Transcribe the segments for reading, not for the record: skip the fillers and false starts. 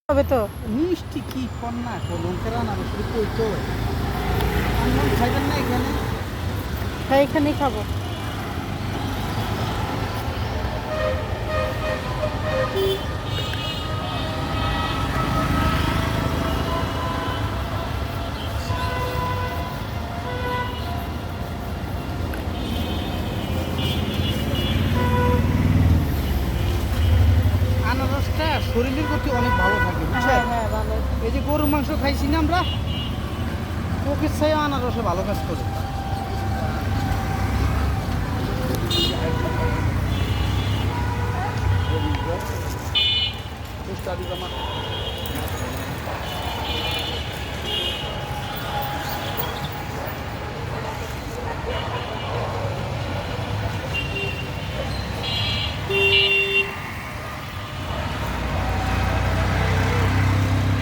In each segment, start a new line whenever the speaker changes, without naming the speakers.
হবে তো।
মিষ্টি কি কন্যা লঙ্কার আনারস কই তো আনলাম খাইবেন না এখানে?
হ্যাঁ, এখানেই খাবো।
আনারসটা শরীরের প্রতি অনেক ভালো থাকে
হ্যাঁ
বুঝছেন?
হ্যাঁ, ভালো।
এই যে গরুর মাংস খাইছি না আমরা, চোখের ছায়া আনারসে ভালো কাজ করে।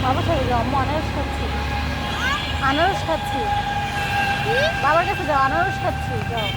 বাবার সাথে যাও, আম্মু আনারস খাচ্ছি। আনারস খাচ্ছি। বাবার কাছে যাও, আনারস খাচ্ছি, যাও।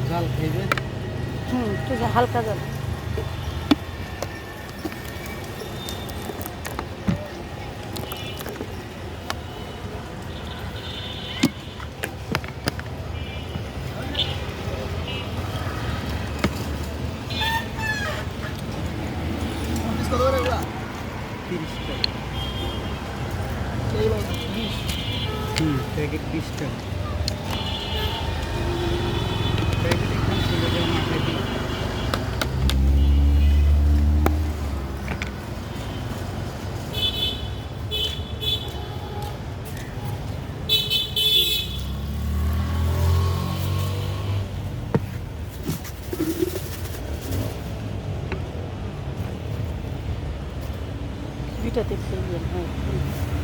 জাল খাইবে?
একটু হালকা যাবে।
প্যাকেট 20 টাকা। প্যাকেট একদম ছিল যে মাথায় দিই।
দুইটাতে খেয়ে হ্যাঁ।